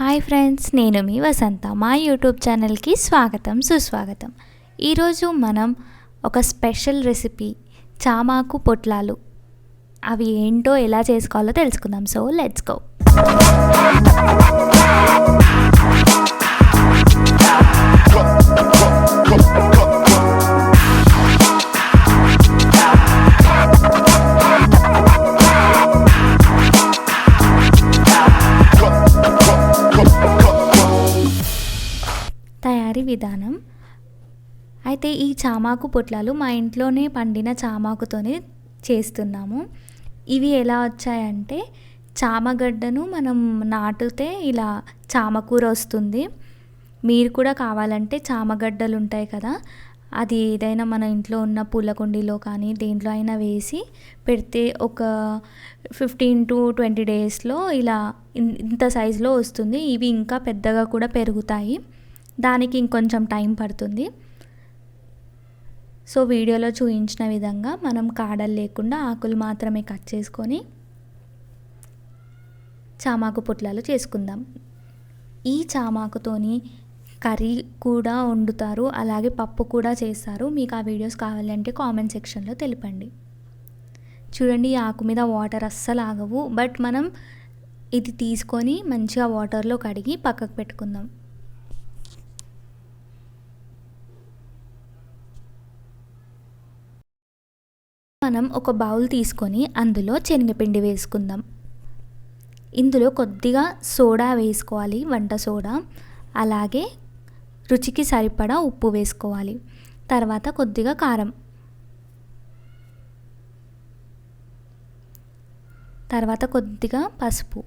Hi friends, నేను మీ వసంత. మా YouTube ఛానల్కి స్వాగతం సుస్వాగతం. ఈరోజు మనం ఒక స్పెషల్ రెసిపీ చామాకు పొట్లాలు అవి ఏంటో ఎలా చేసుకోవాలో తెలుసుకుందాం. So let's go. తయారీ విధానం అయితే ఈ చామాకు పొట్లాలు మా ఇంట్లోనే పండిన చామాకుతోనే చేస్తున్నాము. ఇవి ఎలా వచ్చాయంటే చామగడ్డను మనం నాటితే ఇలా చామకూర వస్తుంది. మీరు కూడా కావాలంటే చామగడ్డలు ఉంటాయి కదా, అది ఏదైనా మన ఇంట్లో ఉన్న పూల కుండీలో కానీ దేంట్లో అయినా వేసి పెడితే ఒక 15 to 20 డేస్లో ఇలా ఇంత సైజులో వస్తుంది. ఇవి ఇంకా పెద్దగా కూడా పెరుగుతాయి, దానికి ఇంకొంచెం టైం పడుతుంది. సో వీడియోలో చూపించిన విధంగా మనం కాడలు లేకుండా ఆకులు మాత్రమే కట్ చేసుకొని చామాకు పొట్లాలు చేసుకుందాం. ఈ చామాకుతోని కర్రీ కూడా వండుతారు, అలాగే పప్పు కూడా చేస్తారు. మీకు ఆ వీడియోస్ కావాలంటే కామెంట్ సెక్షన్లో తెలపండి. చూడండి, ఈ ఆకు మీద వాటర్ అస్సలు ఆగవు. బట్ మనం ఇది తీసుకొని మంచిగా వాటర్లో కడిగి పక్కకు పెట్టుకుందాం. మనం ఒక బౌల్ తీసుకొని అందులో శనగపిండి వేసుకుందాం. ఇందులో కొద్దిగా సోడా వేసుకోవాలి, వంట సోడా. అలాగే రుచికి సరిపడా ఉప్పు వేసుకోవాలి. తర్వాత కొద్దిగా కారం, తర్వాత కొద్దిగా పసుపు.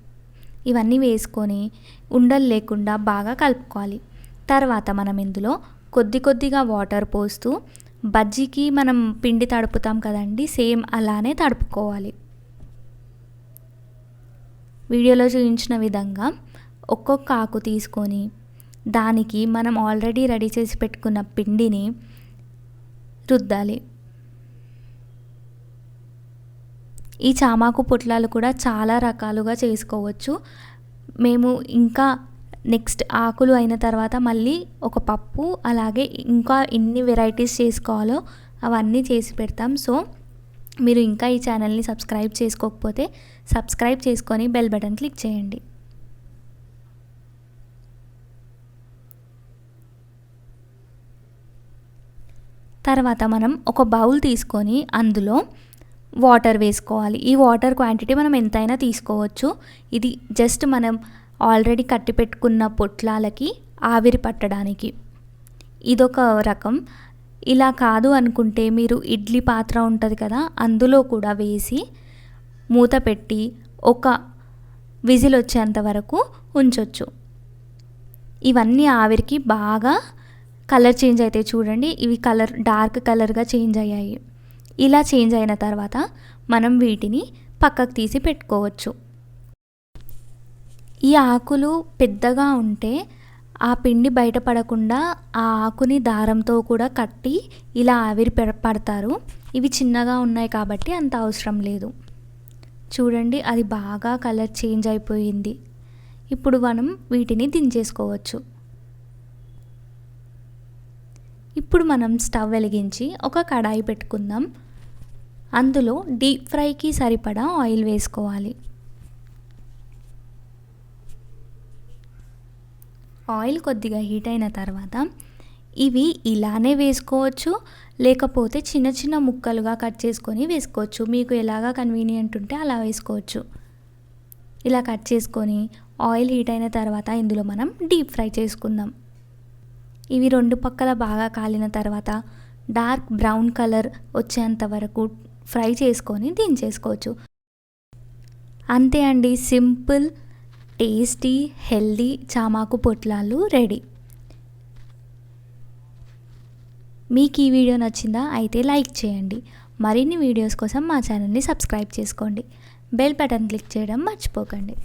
ఇవన్నీ వేసుకొని ఉండలు లేకుండా బాగా కలుపుకోవాలి. తర్వాత మనం ఇందులో కొద్దిగా వాటర్ పోస్తూ బజ్జీకి మనం పిండి తడుపుతాం కదండి, సేమ్ అలానే తడుపుకోవాలి. వీడియోలో చూపించిన విధంగా ఒక్కొక్క ఆకు తీసుకొని దానికి మనం ఆల్రెడీ రెడీ చేసి పెట్టుకున్న పిండిని రుద్దాలి. ఈ చామాకు పొట్లాలు కూడా చాలా రకాలుగా చేసుకోవచ్చు. మేము ఇంకా నెక్స్ట్ ఆకులు అయిన తర్వాత మళ్ళీ ఒక పప్పు, అలాగే ఇంకా ఎన్ని వెరైటీస్ చేసుకోవాలో అవన్నీ చేసి పెడతాం. సో మీరు ఇంకా ఈ ఛానల్ని సబ్స్క్రైబ్ చేసుకోకపోతే సబ్స్క్రైబ్ చేసుకొని బెల్ బటన్ క్లిక్ చేయండి. తర్వాత మనం ఒక బౌల్ తీసుకొని అందులో వాటర్ వేసుకోవాలి. ఈ వాటర్ క్వాంటిటీ మనం ఎంతైనా తీసుకోవచ్చు. ఇది జస్ట్ మనం ఆల్రెడీ కట్టి పెట్టుకున్న పొట్లాలకి ఆవిరి పట్టడానికి ఇదొక రకం. ఇలా కాదు అనుకుంటే మీరు ఇడ్లీ పాత్ర ఉంటుంది కదా, అందులో కూడా వేసి మూత పెట్టి ఒక విజిల్ వచ్చేంత వరకు ఉంచొచ్చు. ఇవన్నీ ఆవిరికి బాగా కలర్ చేంజ్ అయితే చూడండి, ఇవి కలర్ డార్క్ కలర్గా చేంజ్ అయ్యాయి. ఇలా చేంజ్ అయిన తర్వాత మనం వీటిని పక్కకు తీసి పెట్టుకోవచ్చు. ఈ ఆకులు పెద్దగా ఉంటే ఆ పిండి బయటపడకుండా ఆ ఆకుని దారంతో కూడా కట్టి ఇలా ఆవిరి పడతారు. ఇవి చిన్నగా ఉన్నాయి కాబట్టి అంత అవసరం లేదు. చూడండి, అది బాగా కలర్ చేంజ్ అయిపోయింది. ఇప్పుడు మనం వీటిని దించేసుకోవచ్చు. ఇప్పుడు మనం స్టవ్ వెలిగించి ఒక కడాయి పెట్టుకుందాం. అందులో డీప్ ఫ్రైకి సరిపడా ఆయిల్ వేసుకోవాలి. ఆయిల్ కొద్దిగా హీట్ అయిన తర్వాత ఇవి ఇలానే వేసుకోవచ్చు, లేకపోతే చిన్న చిన్న ముక్కలుగా కట్ చేసుకొని వేసుకోవచ్చు. మీకు ఎలాగా కన్వీనియంట్ ఉంటే అలా వేసుకోవచ్చు. ఇలా కట్ చేసుకొని ఆయిల్ హీట్ అయిన తర్వాత ఇందులో మనం డీప్ ఫ్రై చేసుకుందాం. ఇవి రెండు పక్కల బాగా కాలిన తర్వాత డార్క్ బ్రౌన్ కలర్ వచ్చేంత వరకు ఫ్రై చేసుకొని దించేసుకోవచ్చు. అంతే అండి, సింపుల్ టేస్టీ హెల్దీ చామాకు పొట్లాలు రెడీ. మీకు ఈ వీడియో నచ్చిందా? అయితే లైక్ చేయండి. మరిన్ని వీడియోస్ కోసం మా ఛానల్ని సబ్స్క్రైబ్ చేసుకోండి. బెల్ బటన్ క్లిక్ చేయడం మర్చిపోకండి.